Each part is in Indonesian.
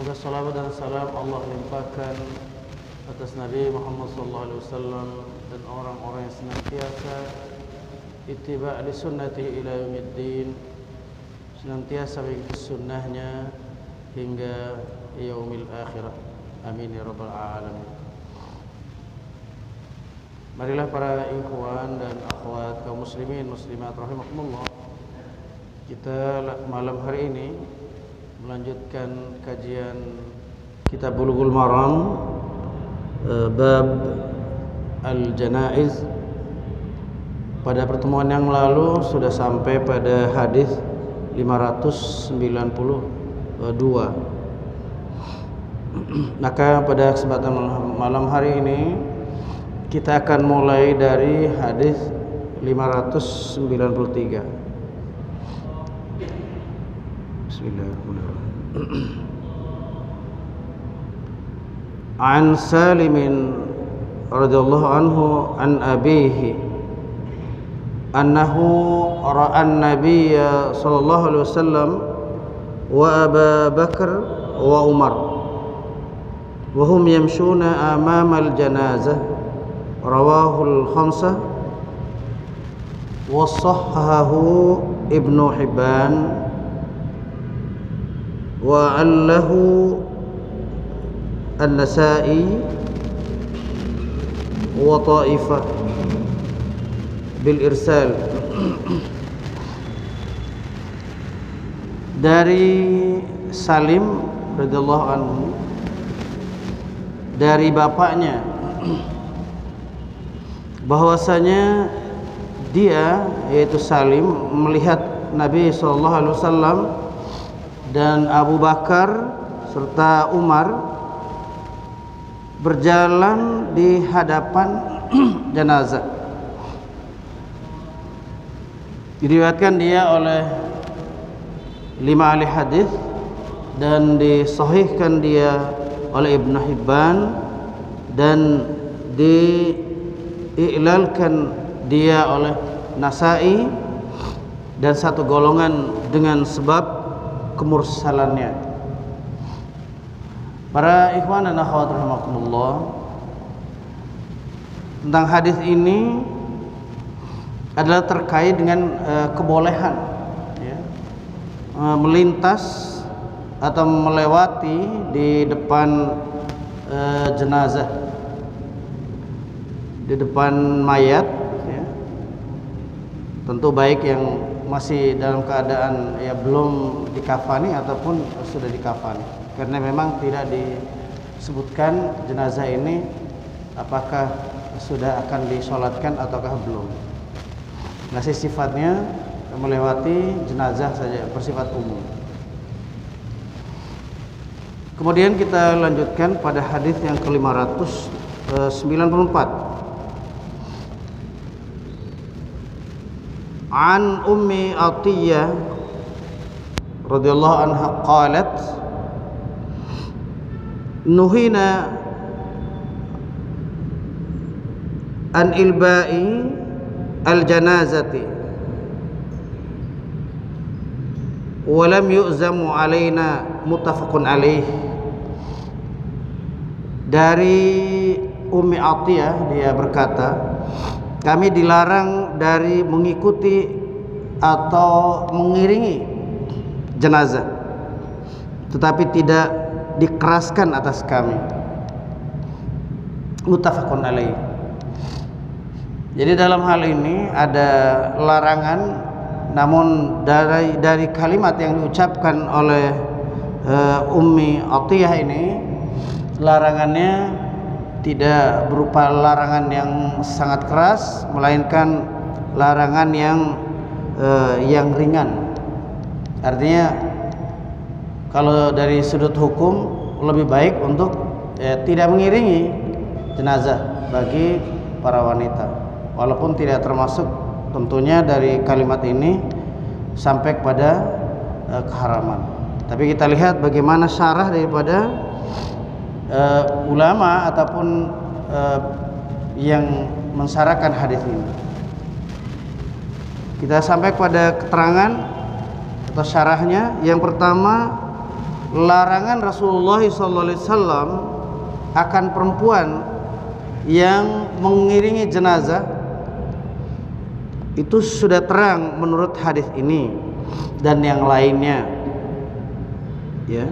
Semoga salawat dan salam Allah limpahkan atas Nabi Muhammad SAW dan orang-orang yang senantiasa ittiba' li sunnatihi ila yaumiddin, senantiasa mengikuti sunnahnya hingga yaumil akhirah. Amin ya rabbal alamin. Marilah para ikhwan dan akhwat kaum muslimin muslimat rahimakumullah, kita malam hari ini melanjutkan kajian kitab Bulughul Maram, bab al-janaiz. Pada pertemuan yang lalu sudah sampai pada hadis 592. Maka pada kesempatan malam hari ini kita akan mulai dari hadis 593. Bismillahirrahmanirrahim. An Salim radhiyallahu anhu an abihi annahu ra'a an-nabiy sallallahu alaihi wasallam wa Abu Bakar wa Umar wa hum yamshuna amama al-janazah, rawahu al-khamsah wa sahhahu Ibnu Hibban wa allahu An-Nasa'i wa ta'ifah bil irsal. Dari Salim radhiyallahu anhu, dari bapaknya, bahwasanya dia, yaitu Salim, melihat Nabi SAW dan Abu Bakar serta Umar berjalan di hadapan jenazah. Diriwayatkan dia oleh 5 ahli hadis dan disahihkan dia oleh Ibnu Hibban dan diiklalkan dia oleh Nasa'i dan satu golongan dengan sebab kemursalannya. Para ikhwan dan akhwat rahimakumullah, tentang hadis ini adalah terkait dengan kebolehan melintas atau melewati di depan jenazah, di depan mayat, tentu baik yang masih dalam keadaan belum dikafani ataupun sudah dikafani, karena memang tidak disebutkan jenazah ini apakah sudah akan disolatkan ataukah belum. Masih sifatnya melewati jenazah saja, bersifat umum. Kemudian kita lanjutkan pada hadis yang ke-594. An Ummi Atiyah radhiyallahu anha qalat nuhina an ilba'i al-janazati wa lam yu'zamu alaina, muttafaqun alaih. Dari Ummi Atiyah, dia berkata, kami dilarang dari mengikuti atau mengiringi jenazah, tetapi tidak dikeraskan atas kami. Muttafaqun alaih. Jadi dalam hal ini ada larangan, namun dari kalimat yang diucapkan oleh Ummi Atiyah ini, larangannya tidak berupa larangan yang sangat keras, melainkan larangan yang ringan. Artinya kalau dari sudut hukum lebih baik untuk tidak mengiringi jenazah bagi para wanita, walaupun tidak termasuk tentunya dari kalimat ini sampai kepada keharaman. Tapi kita lihat bagaimana syarah daripada ulama ataupun yang mensyarahkan hadis ini. Kita sampai pada keterangan atau syarahnya. Yang pertama, larangan Rasulullah SAW akan perempuan yang mengiringi jenazah itu sudah terang menurut hadis ini dan yang lainnya. Ya,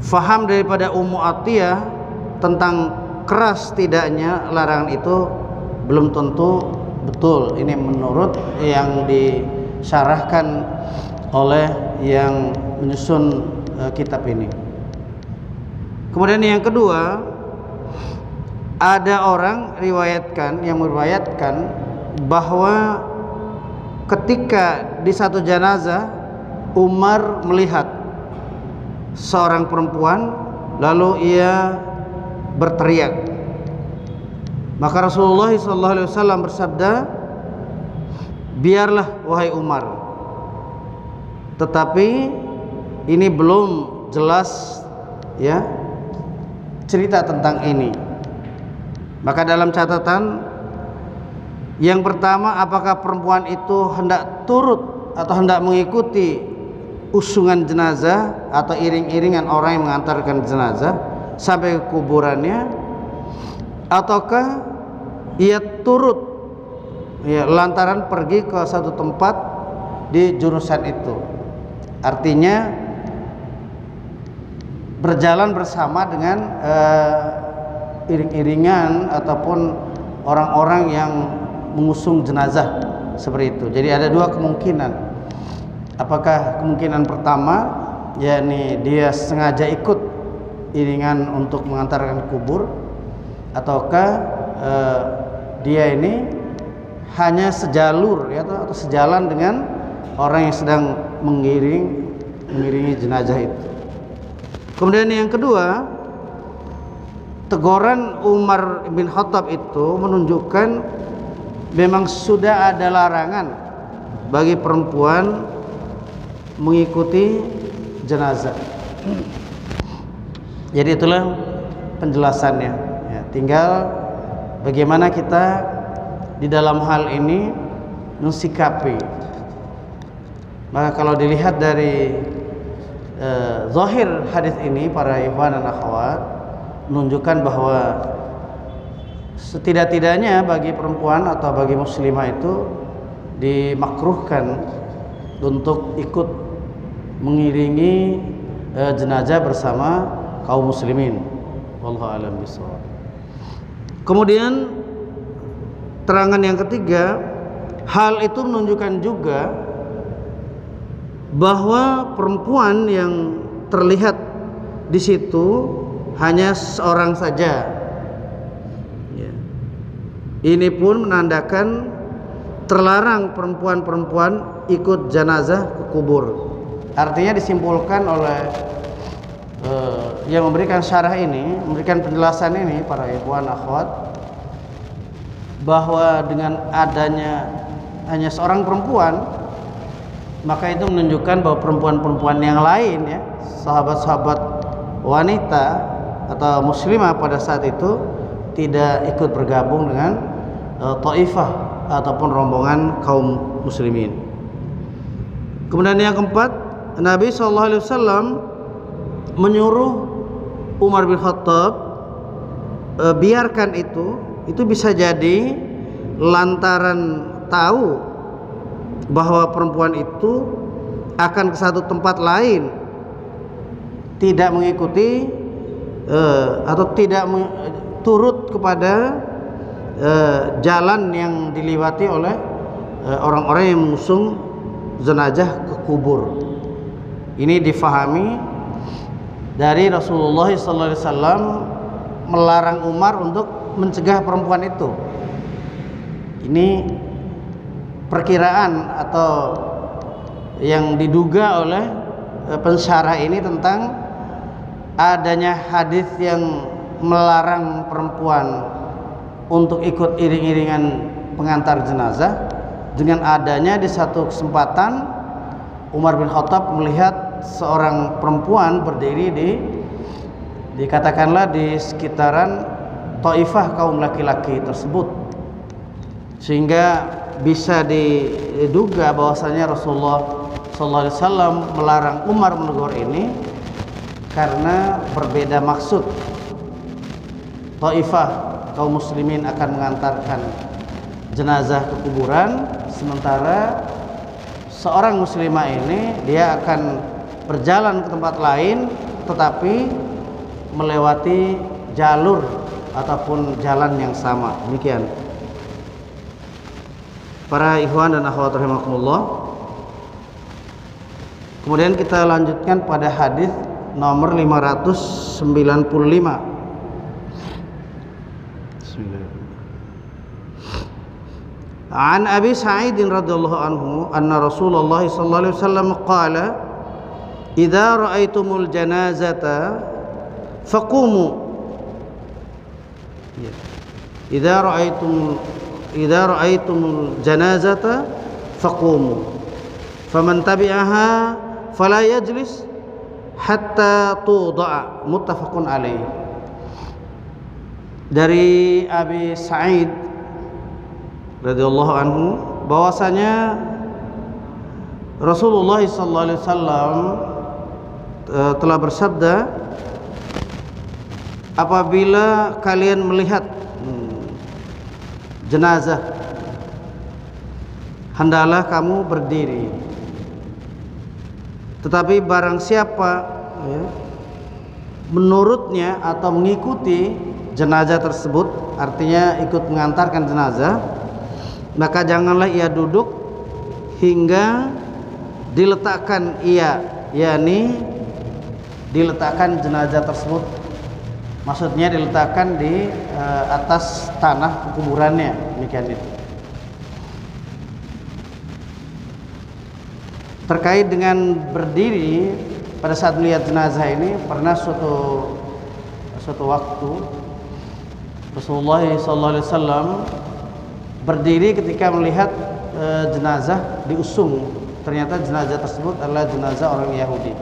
faham daripada Ummu Atiyah tentang keras tidaknya larangan itu belum tentu betul. Ini menurut yang disyarahkan oleh yang menyusun kitab ini. Kemudian yang kedua, ada orang yang meriwayatkan bahwa ketika di satu jenazah Umar melihat seorang perempuan lalu ia berteriak. Maka Rasulullah SAW bersabda, biarlah wahai Umar. Tetapi ini belum jelas ya cerita tentang ini. Maka dalam catatan yang pertama, apakah perempuan itu hendak turut atau hendak mengikuti usungan jenazah atau iring-iringan orang yang mengantarkan jenazah sampai ke kuburannya, ataukah ia turut ya lantaran pergi ke satu tempat di jurusan itu. Artinya berjalan bersama dengan iring-iringan ataupun orang-orang yang mengusung jenazah seperti itu. Jadi ada dua kemungkinan. Apakah kemungkinan pertama, yakni dia sengaja ikut iringan untuk mengantarkan kubur, ataukah dia ini hanya sejalur ya, atau sejalan dengan orang yang sedang mengiringi jenazah itu. Kemudian yang kedua, teguran Umar bin Khattab itu menunjukkan memang sudah ada larangan bagi perempuan mengikuti jenazah. Jadi itulah penjelasannya ya, tinggal bagaimana kita di dalam hal ini mensikapi. Maka kalau dilihat dari zahir hadis ini, para ikhwan dan akhwat, menunjukkan bahwa setidak-tidaknya bagi perempuan atau bagi muslimah itu dimakruhkan untuk ikut mengiringi jenazah bersama kaum muslimin. Wallahu a'lam bishawab. Kemudian terangan yang ketiga, hal itu menunjukkan juga bahwa perempuan yang terlihat di situ hanya seorang saja. Ya. Ini pun menandakan terlarang perempuan-perempuan ikut jenazah ke kubur. Artinya disimpulkan oleh yang memberikan syarah ini, memberikan penjelasan ini, para ikhwan akhwat, bahwa dengan adanya hanya seorang perempuan, maka itu menunjukkan bahwa perempuan-perempuan yang lain ya, sahabat-sahabat wanita atau muslimah pada saat itu tidak ikut bergabung dengan taifah ataupun rombongan kaum muslimin. Kemudian yang keempat, Nabi SAW menyuruh Umar bin Khattab biarkan itu bisa jadi lantaran tahu bahwa perempuan itu akan ke satu tempat lain, tidak mengikuti atau tidak turut kepada jalan yang dilewati oleh orang-orang yang mengusung jenazah ke kubur. Ini difahami dari Rasulullah SAW melarang Umar untuk mencegah perempuan itu. Ini perkiraan atau yang diduga oleh pensyarah ini tentang adanya hadis yang melarang perempuan untuk ikut iring-iringan pengantar jenazah, dengan adanya di satu kesempatan Umar bin Khattab melihat seorang perempuan berdiri dikatakanlah di sekitaran taifah kaum laki-laki tersebut, sehingga bisa diduga bahwasanya Rasulullah SAW melarang Umar menegur ini karena berbeda maksud. Taifah kaum muslimin akan mengantarkan jenazah ke kuburan, sementara seorang muslimah ini dia akan berjalan ke tempat lain tetapi melewati jalur ataupun jalan yang sama. Demikian. Para ikhwan dan akhwat rahimakumullah. Kemudian kita lanjutkan pada hadis nomor 595. An Abi Sa'id radhiyallahu anhu anna Rasulullah sallallahu alaihi wasallam qala idza ra'aitumul janazata faqumu. Idza ra'aitumul janazata faqumu faman tabi'aha fala yajlis hatta tuda'a. Muttafaqun alaih. Dari Abi Sa'id radhiyallahu anhu bahwasanya Rasulullah sallallahu alaihi wasallam telah bersabda, apabila kalian melihat jenazah, hendaklah kamu berdiri. Tetapi barang siapa menurutnya atau mengikuti jenazah tersebut, artinya ikut mengantarkan jenazah, maka janganlah ia duduk hingga diletakkan ia, yakni diletakkan jenazah tersebut, maksudnya diletakkan di atas tanah kuburannya. Demikian itu. Terkait dengan berdiri pada saat melihat jenazah ini, pernah suatu waktu Rasulullah SAW berdiri ketika melihat jenazah diusung. Ternyata jenazah tersebut adalah jenazah orang Yahudi.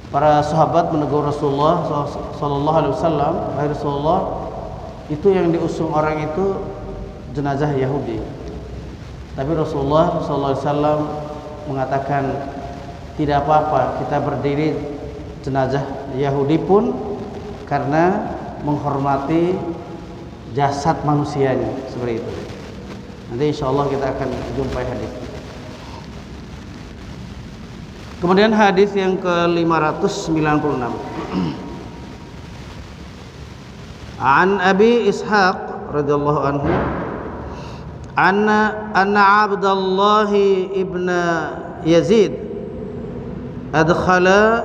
Para sahabat menegur Rasulullah SAW, "Wahai Rasulullah, itu yang diusung orang itu jenazah Yahudi." Tapi Rasulullah SAW mengatakan, tidak apa-apa kita berdiri jenazah Yahudi pun karena menghormati jasad manusianya, seperti itu. Nanti insyaallah kita akan jumpai hadis. Kemudian hadis yang ke-596. An Abi Ishaq radhiyallahu anhu anna Abdullah ibn Yazid adkhala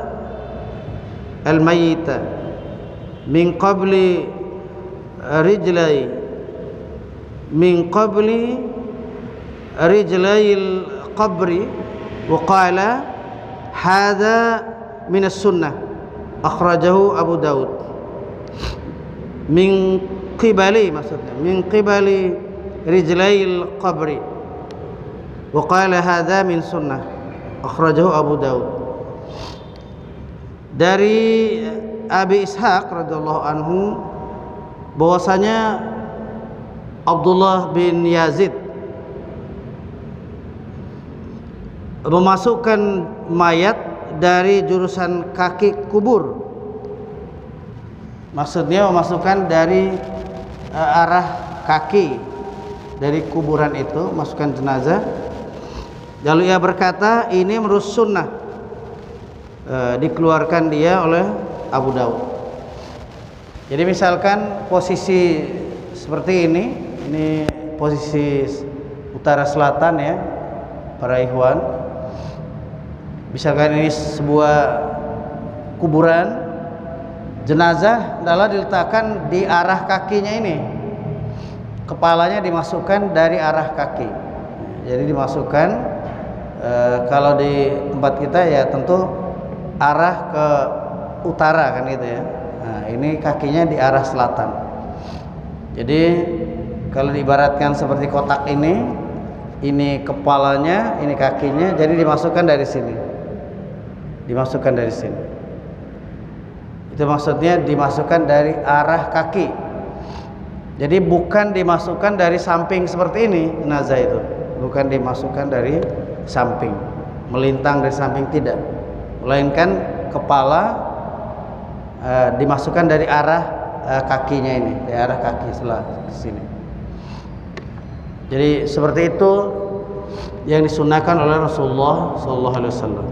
al-mayyita min qabli rijlai al-qabri wa qala hadha min as-sunnah akhrajahu Abu Daud min qibali, maksudnya min qibali rijlai al-qabri wa qala hadha min sunnah akhrajahu Abu Daud. Dari Abi Ishaq radhiyallahu anhu bahwasanya Abdullah bin Yazid memasukkan mayat dari jurusan kaki kubur, maksudnya memasukkan dari arah kaki dari kuburan itu, masukkan jenazah. Lalu ia berkata, ini menurut sunnah, dikeluarkan dia oleh Abu Daud. Jadi misalkan posisi seperti ini posisi utara selatan ya para ikhwan. Misalkan ini sebuah kuburan, jenazah adalah diletakkan di arah kakinya ini, kepalanya dimasukkan dari arah kaki. Jadi dimasukkan kalau di tempat kita ya tentu arah ke utara kan gitu ya. Nah, ini kakinya di arah selatan. Jadi kalau diibaratkan seperti kotak ini kepalanya, ini kakinya, jadi dimasukkan dari sini. Dimasukkan dari sini. Itu maksudnya dimasukkan dari arah kaki. Jadi bukan dimasukkan dari samping seperti ini jenazah itu. Bukan dimasukkan dari samping, melintang dari samping, tidak. Melainkan kepala dimasukkan dari arah kakinya ini, dari arah kaki sebelah sini. Jadi seperti itu yang disunahkan oleh Rasulullah sallallahu alaihi wasallam.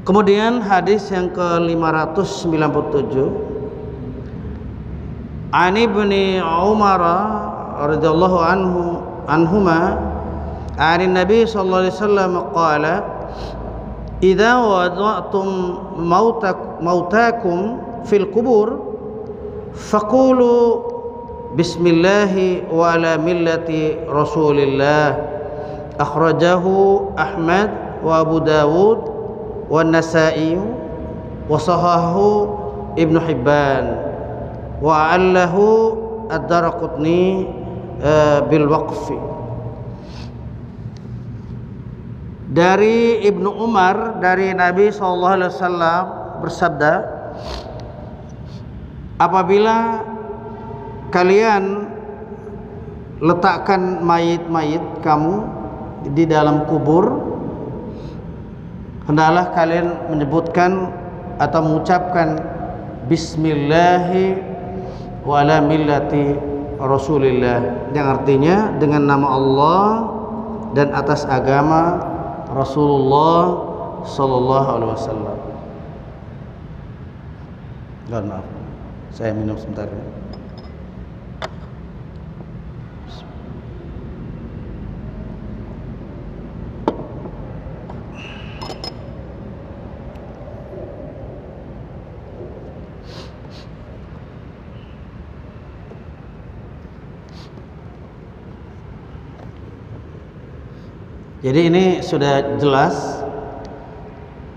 Kemudian hadis yang ke-597, An Ibni Umar radhiyallahu anhuma an Nabi sallallahu alaihi wasallam qala idza wada'tum mautakum fil qubur faqulu bismillahi wa ala millati Rasulillah. Akhrajahu Ahmad wa Abu Dawud wa Nasa'i wa sahahu Ibnu Hibban wa allahu ad-Daraqutni bil waqfi. Dari Ibnu Umar, dari Nabi sallallahu alaihi wasallam bersabda, apabila kalian letakkan mayit-mayit kamu di dalam kubur, hendaklah kalian menyebutkan atau mengucapkan bismillahi wa ala millati Rasulillah, yang artinya dengan nama Allah dan atas agama Rasulullah sallallahu alaihi wasallam. Maaf, saya minum sebentar ya. Jadi ini sudah jelas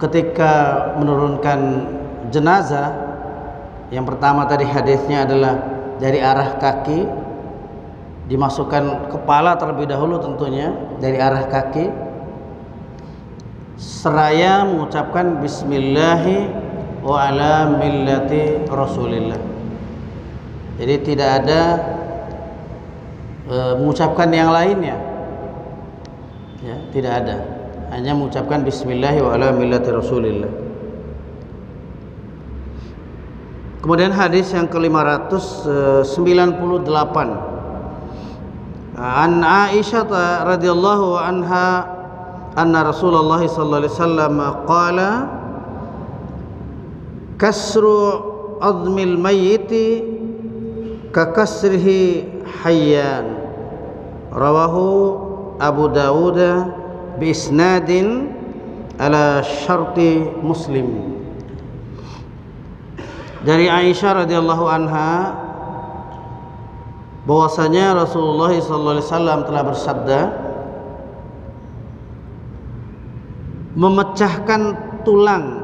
ketika menurunkan jenazah. Yang pertama tadi hadisnya adalah dari arah kaki, dimasukkan kepala terlebih dahulu tentunya dari arah kaki, seraya mengucapkan bismillahi wa ala millati Rasulillah. Jadi tidak ada mengucapkan yang lainnya, ya, tidak ada, hanya mengucapkan bismillahi wa ala millati Rasulillah. Kemudian hadis yang ke-598, an Aisyah radhiyallahu anha anna Rasulullah sallallahu alaihi wasallam qala kasru azmil mayyiti ka kasrihi hayyan, rawahu Abu Dawud bi isnadin ala syarti Muslim. Dari Aisyah radhiyallahu anha bahwasanya Rasulullah sallallahu alaihi wasallam telah bersabda, memecahkan tulang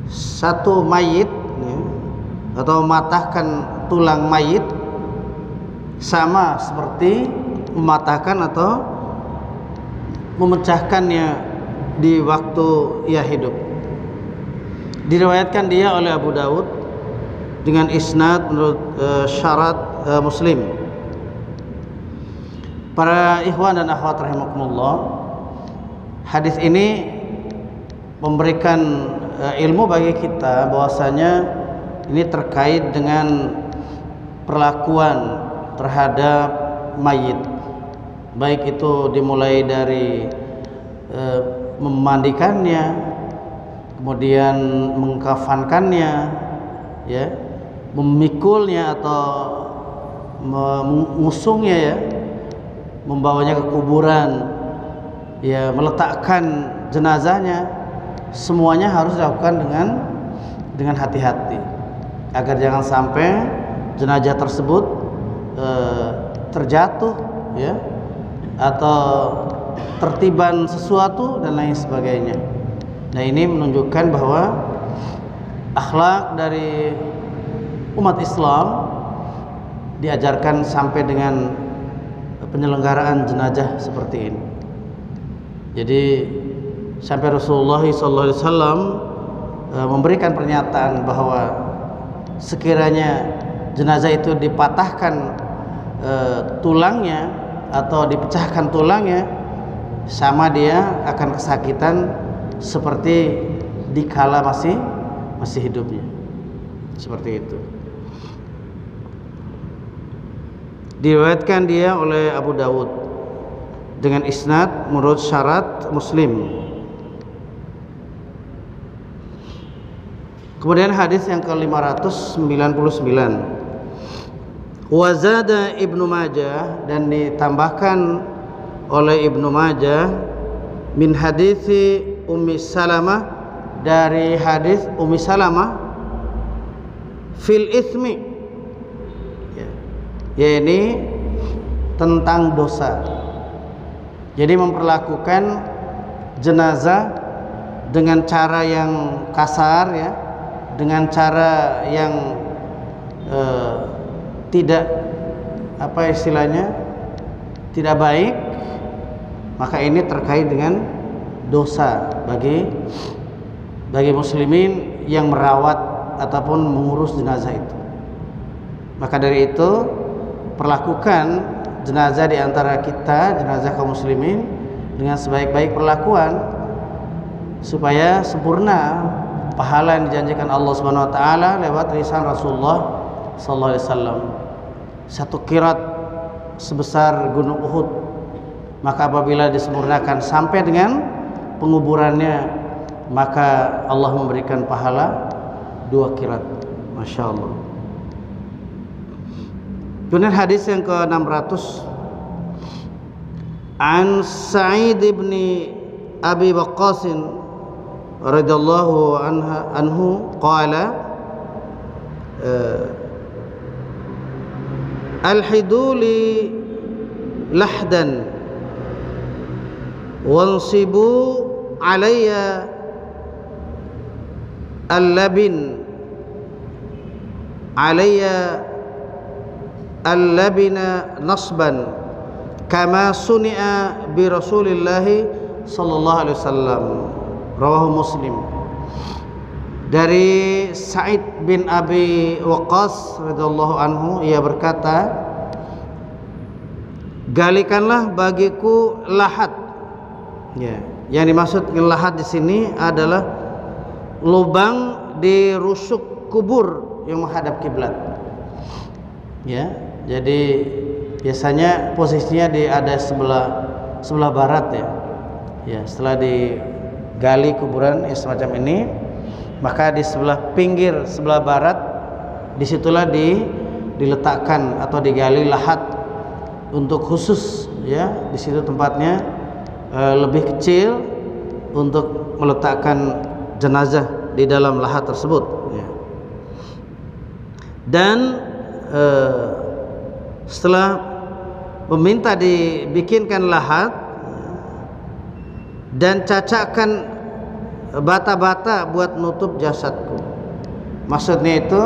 satu mayit atau mematahkan tulang mayit sama seperti mematahkan atau memecahkannya di waktu ia hidup. Diriwayatkan dia oleh Abu Dawud dengan isnad menurut syarat Muslim. Para ikhwan dan akhwat rahimakumullah, hadis ini memberikan ilmu bagi kita bahwasanya ini terkait dengan perlakuan terhadap mayit, baik itu dimulai dari memandikannya, kemudian mengkafankannya, ya, memikulnya atau mengusungnya, ya, membawanya ke kuburan, ya, meletakkan jenazahnya, semuanya harus dilakukan dengan hati-hati agar jangan sampai jenazah tersebut terjatuh, ya, atau tertiban sesuatu dan lain sebagainya. Nah, ini menunjukkan bahwa akhlak dari umat Islam diajarkan sampai dengan penyelenggaraan jenazah seperti ini. Jadi sampai Rasulullah SAW memberikan pernyataan bahwa sekiranya jenazah itu dipatahkan tulangnya atau dipecahkan tulangnya, sama dia akan kesakitan seperti dikala masih hidupnya. Seperti itu. Diriwayatkan dia oleh Abu Dawud dengan isnad menurut syarat Muslim. Kemudian hadis yang ke-599, wazada Ibnu Majah, dan ditambahkan oleh Ibnu Majah min hadisi Ummi Salamah, dari hadis Ummi Salamah, fil itsmi, yakni tentang dosa. Jadi memperlakukan jenazah dengan cara yang kasar, ya, dengan cara yang tidak, apa istilahnya, tidak baik, maka ini terkait dengan dosa bagi muslimin yang merawat ataupun mengurus jenazah itu. Maka dari itu perlakukan jenazah di antara kita, jenazah kaum muslimin, dengan sebaik-baik perlakuan supaya sempurna pahala yang dijanjikan Allah Subhanahu wa taala lewat lisan Rasulullah sallallahu alaihi wasallam. Satu qirat sebesar gunung Uhud, maka apabila disempurnakan sampai dengan penguburannya, maka Allah memberikan pahala 2 qirat. Masya Allah. Kemudian hadis yang ke-600, an Sa'id bin Abi Waqqas radhiyallahu anhu qala alhiduli lahdan wansibu alayya al-labin al-labina nasban kama suni'a bi Rasulillahi sallallahu alaihi wasallam. Rawahu Muslim. Dari Sa'id bin Abi Waqqas radhiyallahu anhu, ia berkata, galikanlah bagiku lahat. Ya, yang dimaksud dengan lahat di sini adalah lubang di rusuk kubur yang menghadap kiblat. Ya, jadi biasanya posisinya ada sebelah barat, ya. Ya, setelah digali kuburan semacam ini, maka di sebelah pinggir sebelah barat disitulah diletakkan atau digali lahat untuk khusus, ya. Di situ tempatnya lebih kecil untuk meletakkan jenazah di dalam lahat tersebut, ya. Dan setelah meminta dibikinkan lahat dan cacakkan bata-bata buat nutup jasadku. Maksudnya itu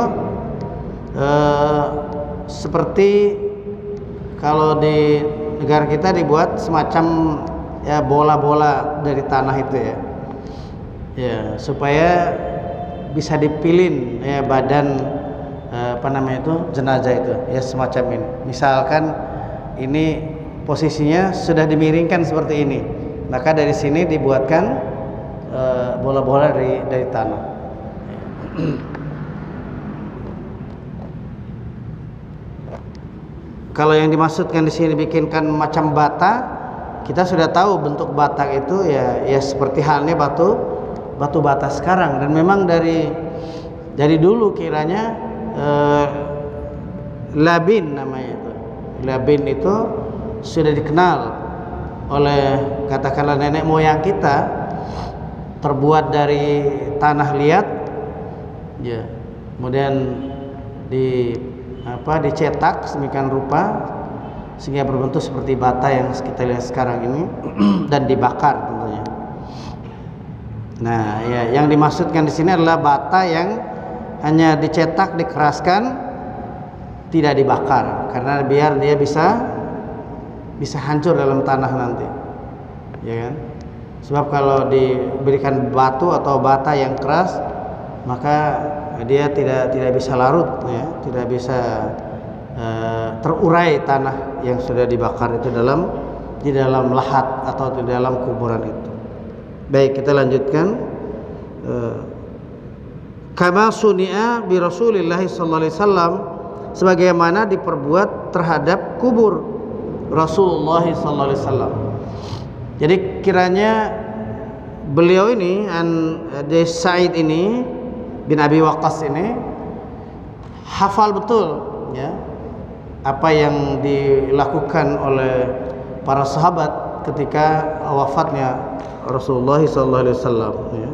seperti kalau di negara kita dibuat semacam, ya, bola-bola dari tanah itu, ya. Ya, supaya bisa dipilin, ya, badan jenazah itu, ya, semacam ini. Misalkan ini posisinya sudah dimiringkan seperti ini, maka dari sini dibuatkan bola-bola dari tanah. Kalau yang dimaksudkan di sini bikinkan macam bata, kita sudah tahu bentuk bata itu, ya seperti halnya batu bata sekarang. Dan memang dari dulu kiranya labin namanya itu. Labin itu sudah dikenal oleh, katakanlah, nenek moyang kita, terbuat dari tanah liat, ya, kemudian dicetak sedemikian rupa sehingga berbentuk seperti bata yang kita lihat sekarang ini dan dibakar tentunya. Nah, ya, yang dimaksudkan di sini adalah bata yang hanya dicetak, dikeraskan, tidak dibakar, karena biar dia bisa hancur dalam tanah nanti, ya kan? Sebab kalau diberikan batu atau bata yang keras, maka dia tidak bisa larut, ya, tidak bisa terurai tanah yang sudah dibakar itu di dalam lahat atau di dalam kuburan itu. Baik, kita lanjutkan. Kama suni'a bi Rasulillah sallallahu alaihi wasallam, sebagaimana diperbuat terhadap kubur Rasulullah sallallahu alaihi wasallam. Jadi kiranya beliau ini Sa'id ini bin Abi Waqqas ini hafal betul ya apa yang dilakukan oleh para sahabat ketika wafatnya Rasulullah sallallahu alaihi wasallam ya.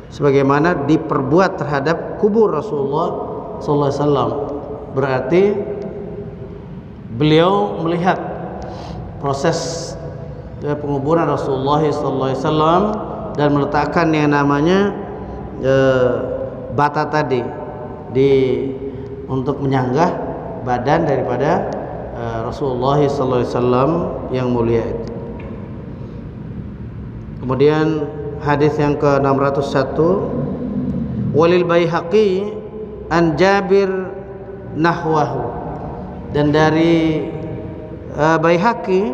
Sebagaimana diperbuat terhadap kubur Rasulullah sallallahu alaihi wasallam. Berarti beliau melihat proses penguburan Rasulullah sallallahu alaihi wasallam dan meletakkan yang namanya bata tadi untuk menyanggah badan daripada Rasulullah sallallahu alaihi wasallam yang mulia itu. Kemudian hadis yang ke-601, walil Baihaqi an Jabir nahwahu, dan dari Baihaqi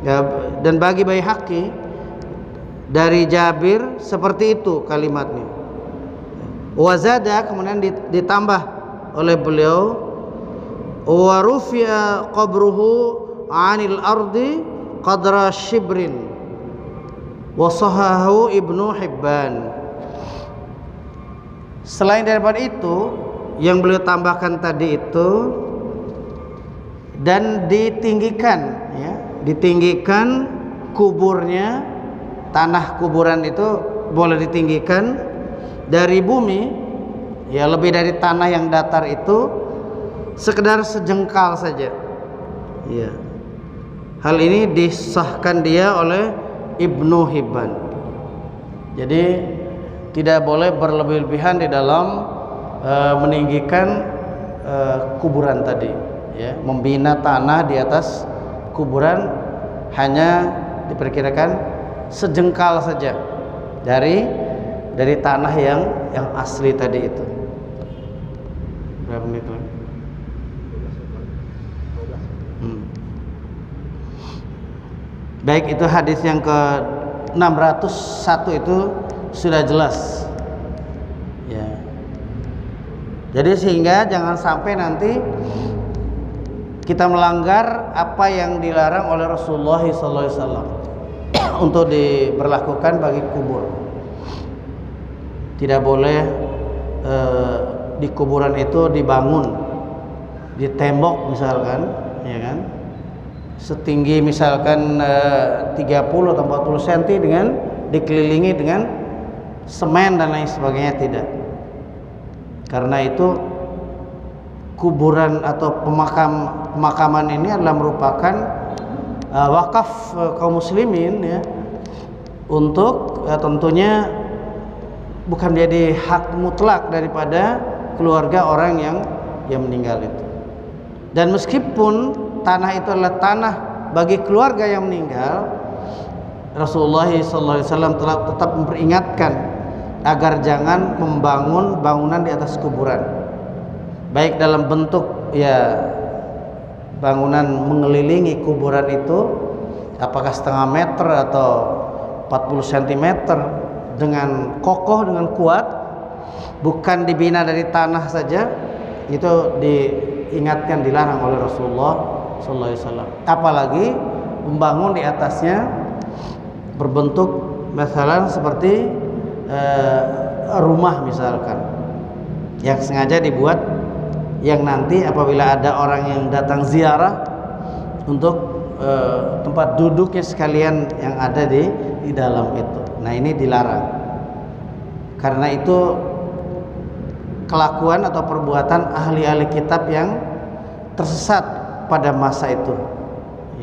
ya, dan bagi Baihaqi dari Jabir seperti itu kalimatnya. Wazada, kemudian ditambah oleh beliau, wa rufi'a qabruhu 'anil ardi qadra shibrin wa sahahu Ibnu Hibban. Selain daripada itu yang beliau tambahkan tadi itu, dan ditinggikan ya, ditinggikan kuburnya, tanah kuburan itu boleh ditinggikan dari bumi ya, lebih dari tanah yang datar itu sekedar sejengkal saja ya. Hal ini disahkan dia oleh Ibnu Hibban. Jadi tidak boleh berlebih-lebihan di dalam meninggikan kuburan tadi ya, membina tanah di atas kuburan, hanya diperkirakan sejengkal saja dari tanah yang asli tadi itu. Berapa menit lagi? Baik, itu hadis yang ke-601 itu sudah jelas ya. Jadi sehingga jangan sampai nanti kita melanggar apa yang dilarang oleh Rasulullah SAW untuk diberlakukan bagi kubur. Tidak boleh di kuburan itu dibangun di tembok misalkan ya kan, setinggi misalkan 30 atau 40 cm dengan dikelilingi dengan semen dan lain sebagainya, tidak. Karena itu kuburan atau pemakaman ini adalah merupakan wakaf kaum muslimin ya, untuk tentunya bukan menjadi hak mutlak daripada keluarga orang yang meninggal itu. Dan meskipun tanah itu adalah tanah bagi keluarga yang meninggal, Rasulullah SAW telah tetap memperingatkan agar jangan membangun bangunan di atas kuburan, baik dalam bentuk ya bangunan mengelilingi kuburan itu, apakah setengah meter atau 40 cm dengan kokoh, dengan kuat, bukan dibina dari tanah saja. Itu diingatkan, dilarang oleh Rasulullah SAW. Apalagi membangun di atasnya berbentuk misalnya seperti rumah misalkan yang sengaja dibuat, yang nanti apabila ada orang yang datang ziarah untuk tempat duduknya sekalian yang ada di dalam itu. Nah, ini dilarang. Karena itu kelakuan atau perbuatan ahli-ahli kitab yang tersesat pada masa itu.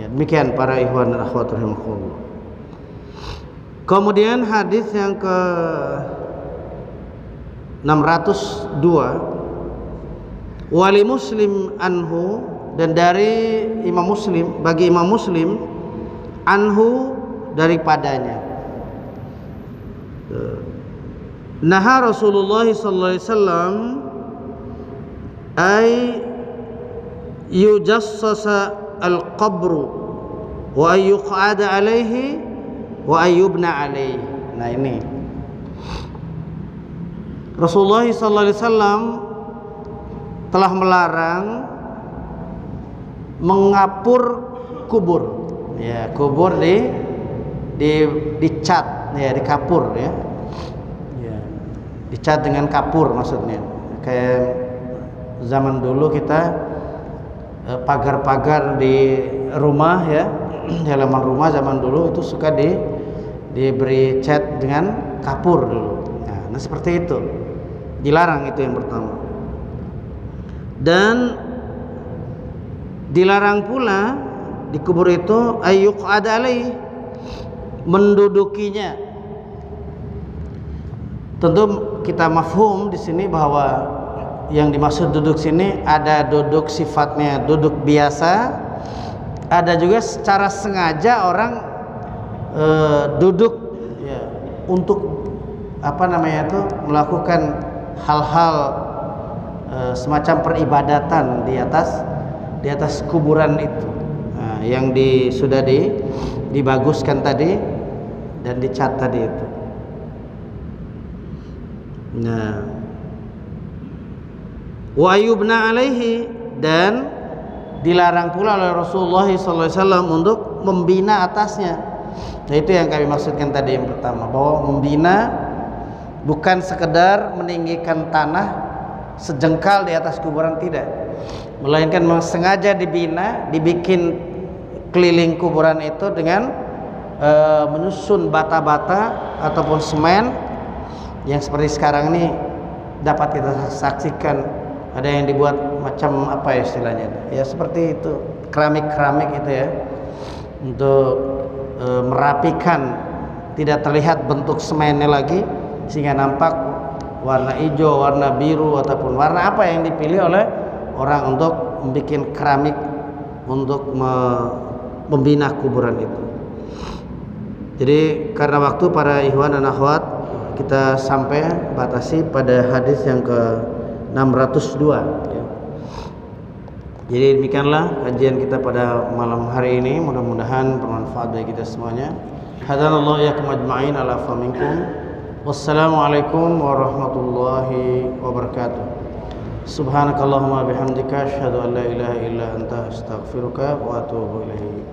Ya, demikian para ikhwan dan akhwat rahimakumullah. Kemudian hadis yang ke 602, wali Muslim anhu, dan dari Imam Muslim, bagi Imam Muslim, anhu, daripadanya, naha Rasulullah sallallahu alaihi wasallam ay yujassasa al-qabru wa ayyuq'ada alaihi wa ayyubna alaihi. Nah ini Rasulullah sallallahu alaihi wasallam telah melarang mengapur kubur. Ya, kubur dicat, ya, dikapur, ya. Ya. Dicat dengan kapur maksudnya. Kayak zaman dulu kita pagar-pagar di rumah, ya, di halaman rumah zaman dulu itu suka diberi cat dengan kapur dulu. Nah, seperti itu. Dilarang, itu yang pertama. Dan dilarang pula di kubur itu ayyuq'ad alaihi, mendudukinya. Tentu kita mafhum di sini bahwa yang dimaksud duduk sini ada duduk sifatnya duduk biasa, ada juga secara sengaja orang duduk, ya, untuk apa namanya itu, melakukan hal-hal semacam peribadatan di atas kuburan itu. Nah, yang sudah dibaguskan tadi dan dicat tadi itu. Nah, wa ayyubna alaihi, dan dilarang pula oleh Rasulullah SAW untuk membina atasnya. Nah, itu yang kami maksudkan tadi yang pertama, bahwa membina bukan sekedar meninggikan tanah sejengkal di atas kuburan, tidak, melainkan memang sengaja dibina, dibikin keliling kuburan itu dengan menyusun bata-bata ataupun semen yang seperti sekarang ini dapat kita saksikan. Ada yang dibuat macam apa ya istilahnya, ya seperti itu, keramik-keramik itu, ya, untuk merapikan, tidak terlihat bentuk semennya lagi, sehingga nampak warna hijau, warna biru, ataupun warna apa yang dipilih oleh orang untuk membuat keramik untuk membina kuburan itu. Jadi karena waktu, para ikhwan dan akhwat, kita sampai batasi pada hadis yang ke 602, ya. Jadi demikianlah kajian kita pada malam hari ini, mudah-mudahan bermanfaat bagi kita semuanya. Hadanallahu iyyakum ajma'in ala faminkum. Wassalamualaikum warahmatullahi wabarakatuh. Subhanakallahumma bihamdika asyhadu an la ilaha illa anta astaghfiruka wa atubu ilaik.